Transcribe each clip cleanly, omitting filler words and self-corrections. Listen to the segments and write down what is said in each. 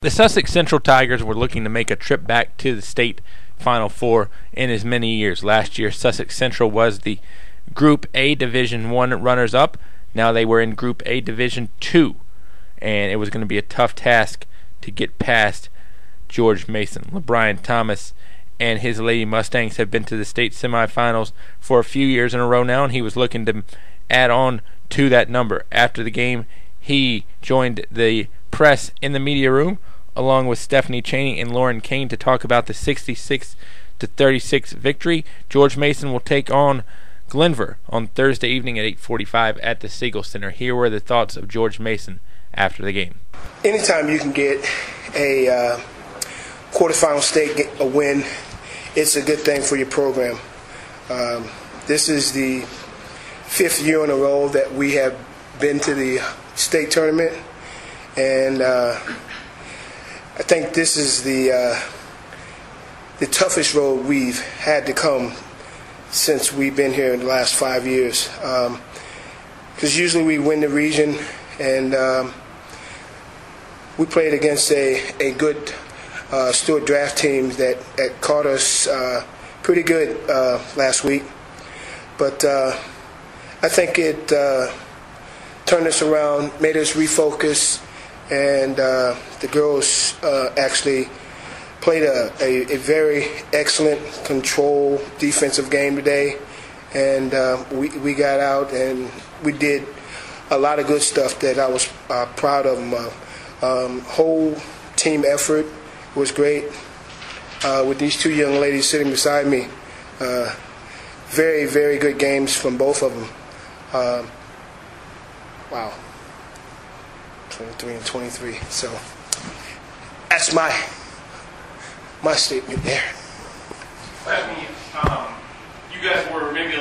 The Sussex Central Tigers were looking to make a trip back to the state Final Four in as many years. Last year, Sussex Central was the Group A Division I runners-up. Now they were in Group A Division II, and it was going to be a tough task to get past George Mason. LaBryan Thomas and his Lady Mustangs have been to the state semifinals for a few years in a row now, and he was looking to add on to that number. After the game, he joined the press in the media room along with Cheney Lauren Kane to talk about the 66-36 victory. George Mason will take on Glenver on Thursday evening at 8:45 at the Siegel Center. Here were the thoughts of George Mason after the game. Anytime you can get a quarterfinal state a win, it's a good thing for your program. This is the 5th year in a row that we have been to the state tournament, and I think this is the toughest road we've had to come since we've been here in the last 5 years. Because usually we win the region, and we played against a good Stewart draft team that caught us pretty good last week. But I think it turned us around, made us refocus, and the girls actually played a very excellent control defensive game today, and we got out and we did a lot of good stuff that I was proud of them. Whole team effort was great with these two young ladies sitting beside me. Very, very good games from both of them. Wow. 23 and 23. So that's my statement there. You guys were maybe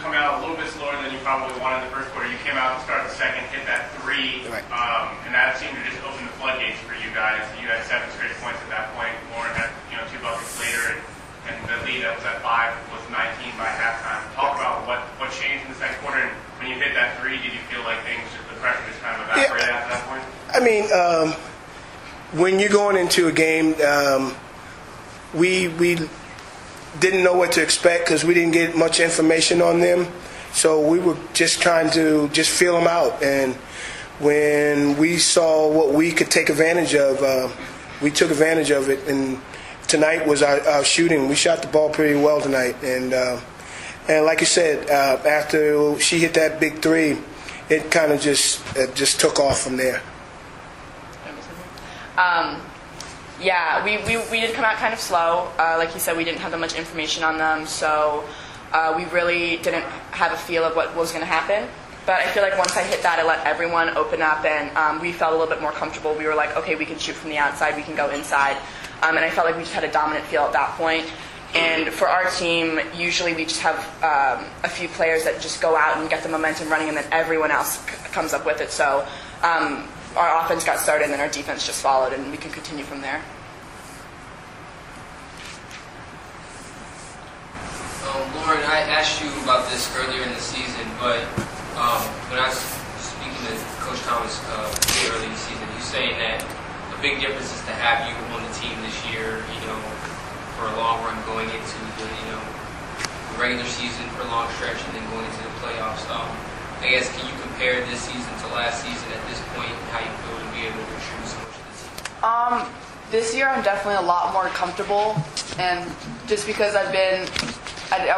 coming out a little bit slower than you probably wanted in the first quarter. You came out to start the second, hit that three, right. And that seemed to just open the floodgates for you guys. You had 7 straight points at that point. Lauren had 2 buckets later, and the lead that was at 5 was 19 by halftime. Talk about what changed in the second quarter, and when you hit that three, did you feel like the pressure just kind of evaporated after that point? I mean, when you're going into a game, we didn't know what to expect because we didn't get much information on them. So we were just trying to just feel them out. And when we saw what we could take advantage of, we took advantage of it. And tonight was our shooting. We shot the ball pretty well tonight. And like you said, after she hit that big three, it kind of just took off from there. Yeah, we did come out kind of slow. Like you said, we didn't have that much information on them, so we really didn't have a feel of what was going to happen. But I feel like once I hit that, it let everyone open up, and we felt a little bit more comfortable. We were like, okay, we can shoot from the outside, we can go inside. And I felt like we just had a dominant feel at that point. And for our team, usually we just have a few players that just go out and get the momentum running, and then everyone else comes up with it. So our offense got started, and then our defense just followed, and we can continue from there. Lauren, I asked you about this earlier in the season, but when I was speaking to Coach Thomas earlier in the season, he was saying that a big difference is to have you on the team this year, for a long run going into the regular season for a long stretch and then going into the playoffs. I guess, can you compare this season to last season at this point, and how you feel to be able to contribute so much to the season? This year I'm definitely a lot more comfortable, and just because I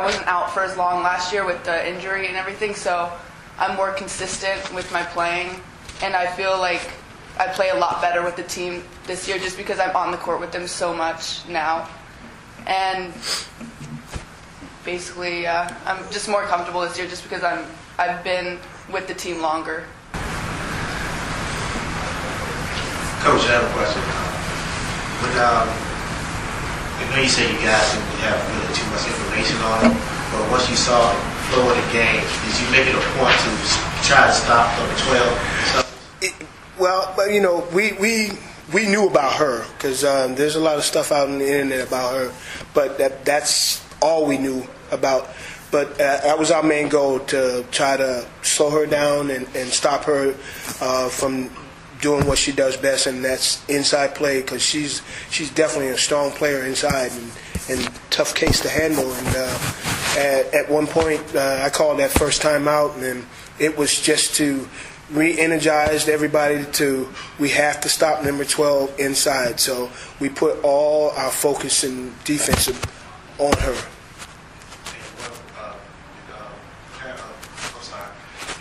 wasn't out for as long last year with the injury and everything, so I'm more consistent with my playing, and I feel like I play a lot better with the team this year just because I'm on the court with them so much now. And basically, I'm just more comfortable this year just because I've been with the team longer. Coach, I have a question. I know you say you guys didn't have really too much information on it, but once you saw the flow of the game, did you make it a point to try to stop number 12? We knew about her because there's a lot of stuff out on the internet about her, but that's all we knew about. But that was our main goal, to try to slow her down and stop her from doing what she does best, and that's inside play, because she's definitely a strong player inside and tough case to handle. And at one point, I called that first time out, and it was just to re-energize everybody we have to stop number 12 inside. So we put all our focus and defensive on her.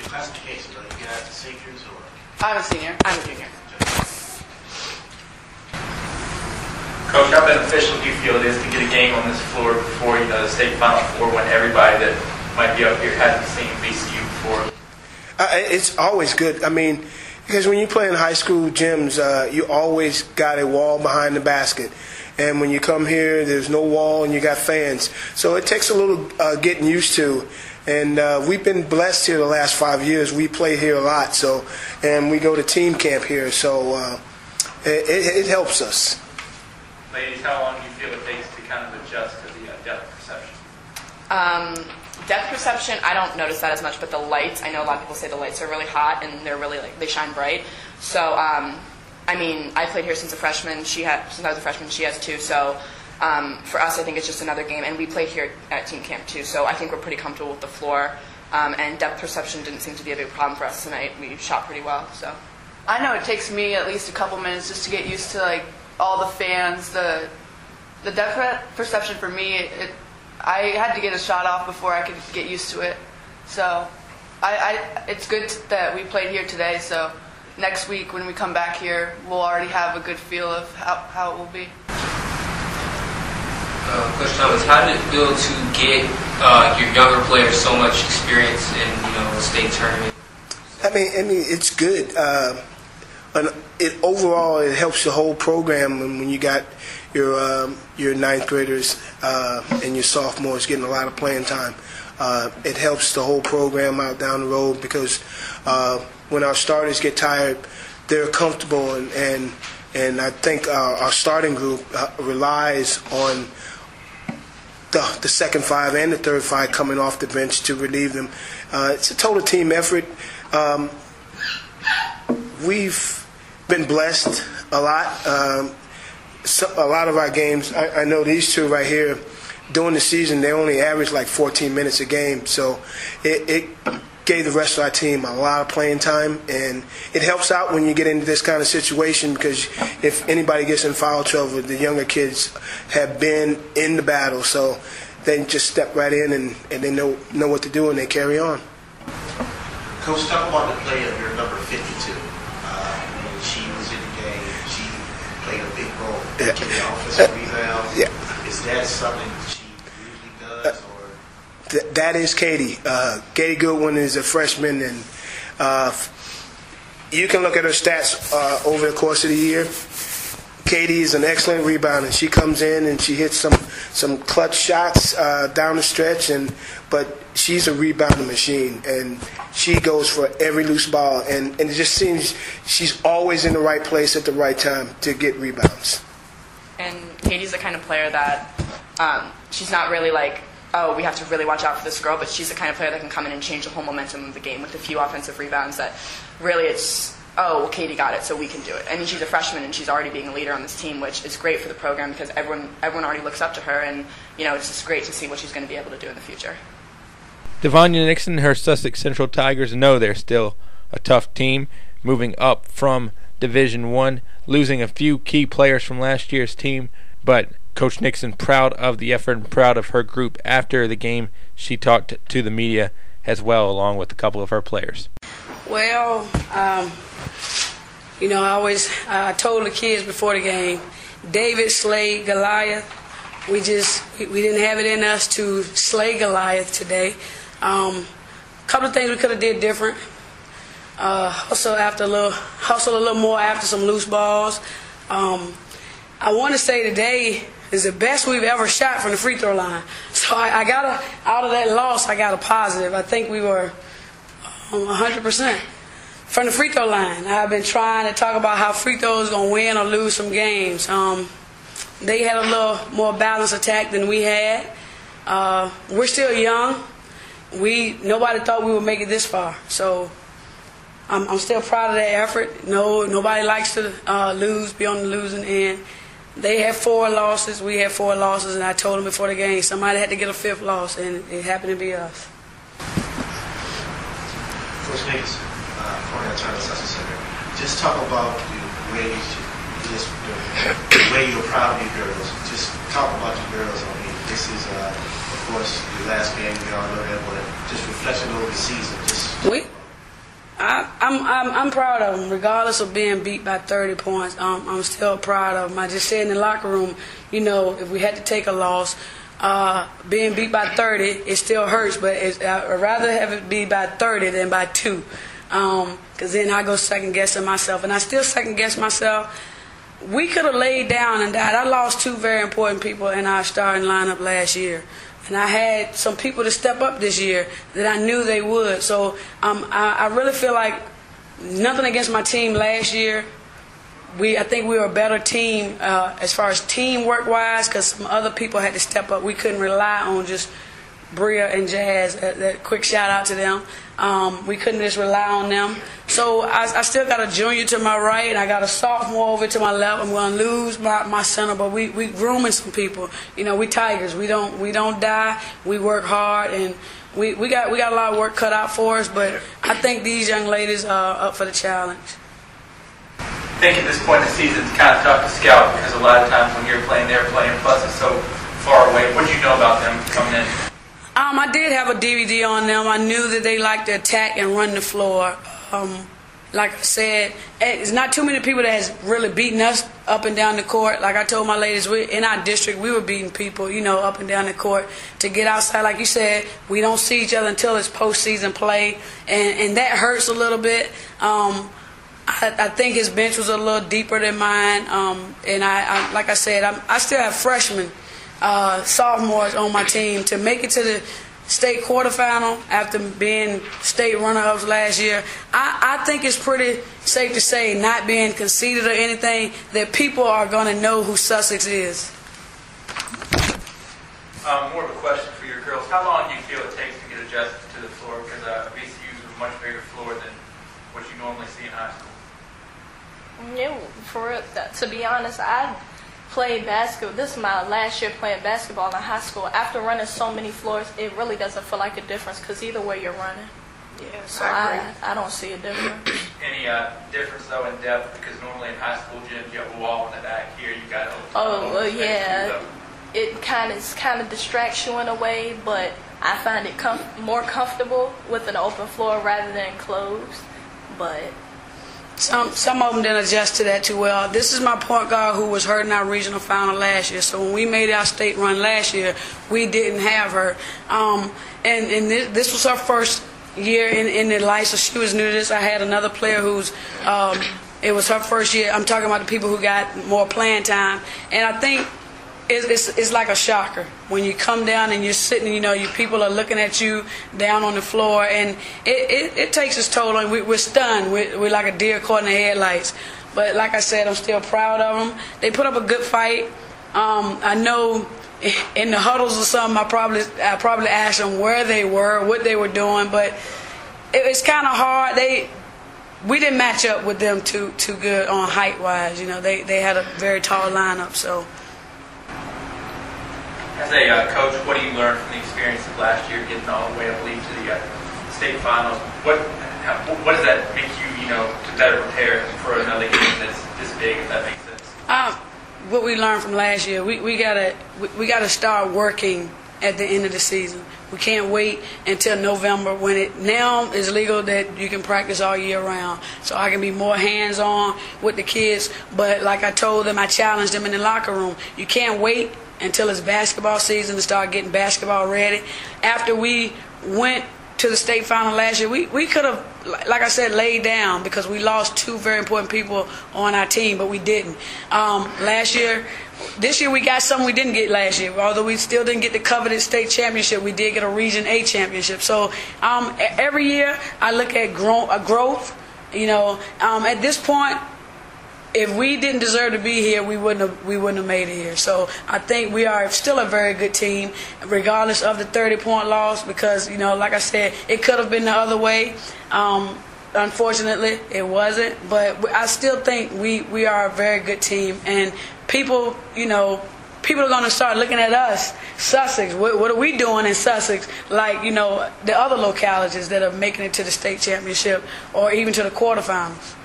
Classification, are you guys the seniors or? I'm a senior. I'm a junior. Coach, how beneficial do you feel it is to get a game on this floor before the state Final Four, when everybody that might be up here hasn't seen VCU before? It's always good. I mean, because when you play in high school gyms, you always got a wall behind the basket. And when you come here, there's no wall and you got fans. So it takes a little getting used to. And we've been blessed here the last 5 years. We play here a lot, and we go to team camp here, so it helps us. Ladies, how long do you feel it takes to kind of adjust to the depth perception? Depth perception, I don't notice that as much, but the lights, I know a lot of people say the lights are really hot and they're really they shine bright. So, I mean, I played here since I was a freshman. She has too. So, for us, I think it's just another game, and we played here at team camp too. So I think we're pretty comfortable with the floor, and depth perception didn't seem to be a big problem for us tonight. We shot pretty well. So I know it takes me at least a couple minutes just to get used to all the fans. The depth perception for me, I had to get a shot off before I could get used to it. So it's good that we played here today. So next week when we come back here, we'll already have a good feel of how it will be. Coach Thomas, how did it feel to get your younger players so much experience in the state tournament? I mean, it's good. Overall, it helps the whole program when you got your ninth graders and your sophomores getting a lot of playing time. It helps the whole program out down the road, because when our starters get tired, they're comfortable, and I think our starting group relies on the second five and the third five coming off the bench to relieve them. It's a total team effort. We've been blessed a lot. A lot of our games, I know these two right here, during the season, they only average like 14 minutes a game. So it gave the rest of our team a lot of playing time, and it helps out when you get into this kind of situation, because if anybody gets in foul trouble, the younger kids have been in the battle, so they just step right in and they know what to do, and they carry on. Coach, talk about the play of your number 52. When she was in the game, she played a big role in the offensive rebound. Yeah. Is that something she usually does? That is Katie. Katie Goodwin is a freshman, and you can look at her stats over the course of the year. Katie is an excellent rebounder. She comes in and she hits some clutch shots down the stretch, but she's a rebounding machine, and she goes for every loose ball, and it just seems she's always in the right place at the right time to get rebounds. And Katie's the kind of player that she's not really like, oh, we have to really watch out for this girl, but she's the kind of player that can come in and change the whole momentum of the game with a few offensive rebounds that really it's, oh, Katie got it, so we can do it. I mean, she's a freshman, and she's already being a leader on this team, which is great for the program because everyone already looks up to her, and, it's just great to see what she's going to be able to do in the future. Devonia Nixon, her Sussex Central Tigers, know they're still a tough team, moving up from Division I, losing a few key players from last year's team, but Coach Nixon proud of the effort and proud of her group. After the game, she talked to the media as well, along with a couple of her players. Well, I always told the kids before the game, David slayed Goliath. We didn't have it in us to slay Goliath today. A couple of things we could have did different. Hustle a little more after some loose balls. I want to say today is the best we've ever shot from the free throw line. So I got out of that loss, I got a positive. I think we were 100% from the free throw line. I've been trying to talk about how free throws going to win or lose some games. They had a little more balanced attack than we had. We're still young. Nobody thought we would make it this far. So I'm still proud of that effort. No, nobody likes to lose, be on the losing end. They had 4 losses, we had 4 losses, and I told them before the game somebody had to get a 5th loss, and it happened to be us. Coach Nix, Sussex Central. Just talk about the way the way you're proud of your girls. Just talk about your girls. I mean, this is, of course, your last game. We all know that, but just reflection over the season. I'm proud of them, regardless of being beat by 30 points. I'm still proud of them. I just said in the locker room, if we had to take a loss, being beat by 30, it still hurts, but I'd rather have it be by 30 than by 2, because then I go second guessing myself, and I still second guess myself. We could have laid down and died. I lost 2 very important people in our starting lineup last year. And I had some people to step up this year that I knew they would. So I really feel like nothing against my team last year. I think we were a better team as far as teamwork-wise, because some other people had to step up. We couldn't rely on just Bria and Jazz. That quick shout-out to them. We couldn't just rely on them. So I still got a junior to my right, and I got a sophomore over to my left. I'm going to lose my center, but we grooming some people. We Tigers. We don't die. We work hard, and we got a lot of work cut out for us. But I think these young ladies are up for the challenge. I think at this point in the season it's kind of tough to scout, because a lot of times when you're playing, they're playing, plus it's so far away. What did you know about them coming in? I did have a DVD on them. I knew that they liked to attack and run the floor. Like I said, it's not too many people that has really beaten us up and down the court. Like I told my ladies, in our district, we were beating people, up and down the court. To get outside, like you said, we don't see each other until it's postseason play, and that hurts a little bit. I think his bench was a little deeper than mine, and I like I said, I still have freshmen, sophomores on my team to make it to the state quarterfinal after being state runner-ups last year. I think it's pretty safe to say, not being conceited or anything, that people are going to know who Sussex is. More of a question for your girls. How long do you feel it takes to get adjusted to the floor? Because VCU is a much bigger floor than what you normally see in high school. To be honest, I played basketball. This is my last year playing basketball in high school. After running so many floors, it really doesn't feel like a difference, because either way you're running. Yeah, so I don't see a difference. Any difference though in depth? Because normally in high school gyms you have a wall in the back. Here you got yeah. It kind of distracts you in a way, but I find it more comfortable with an open floor rather than closed. But some of them didn't adjust to that too well. This is my point guard who was hurt in our regional final last year. So when we made our state run last year, we didn't have her. And this was her first year in the life, so she was new to this. I had another player who's it was her first year. I'm talking about the people who got more playing time. And I think it's like a shocker when you come down and you're sitting, your people are looking at you down on the floor, and it takes its toll. And we're stunned. We're like a deer caught in the headlights. But like I said, I'm still proud of them. They put up a good fight. I know in the huddles or something, I probably asked them where they were, what they were doing, but it's kind of hard. We didn't match up with them too good on height wise. They had a very tall lineup, so. As a coach, what do you learn from the experience of last year, getting all the way, I believe, to the state finals? What does that make you, to better prepare for another game that's this big, if that makes sense? What we learned from last year, we gotta start working at the end of the season. We can't wait until November, when it now is legal that you can practice all year round. So I can be more hands-on with the kids. But like I told them, I challenged them in the locker room. You can't wait until it's basketball season to start getting basketball ready. After we went to the state final last year, we could have, like I said, laid down, because we lost 2 very important people on our team, but we didn't. This year we got something we didn't get last year. Although we still didn't get the coveted state championship, we did get a Region A championship. So every year I look at growth. At this point, if we didn't deserve to be here, we wouldn't have made it here. So I think we are still a very good team, regardless of the 30-point loss, because like I said, it could have been the other way. Unfortunately, it wasn't. But I still think we are a very good team. And people, people are going to start looking at us, Sussex. What are we doing in Sussex? Like, the other localities that are making it to the state championship or even to the quarterfinals.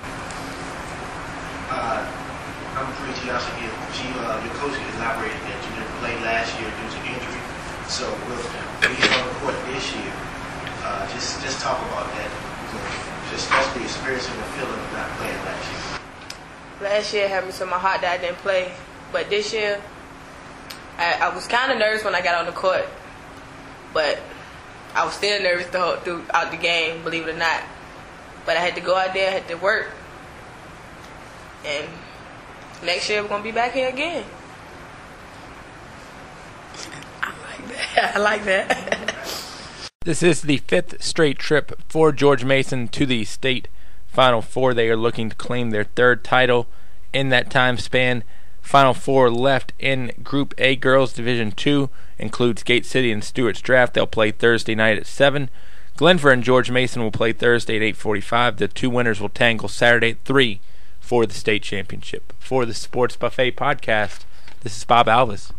I'm pretty sure your coach elaborated that you didn't play last year due to injury. So we'll be on the court this year. Just talk about that. Just the experience and the feeling of not playing last year. Last year had me so my heart that I didn't play, but this year I was kind of nervous when I got on the court, but I was still nervous throughout the game, believe it or not. But I had to go out there, I had to work, and next year we're gonna be back here again. I like that. This is the 5th straight trip for George Mason to the state Final Four. They are looking to claim their 3rd title in that time span. Final Four left in Group A Girls Division 2 includes Gate City and Stewart's Draft. They'll play Thursday night at 7. Glenver and George Mason will play Thursday at 8:45. The 2 winners will tangle Saturday at 3 for the state championship. For the Sports Buffet podcast, this is Bob Alvis.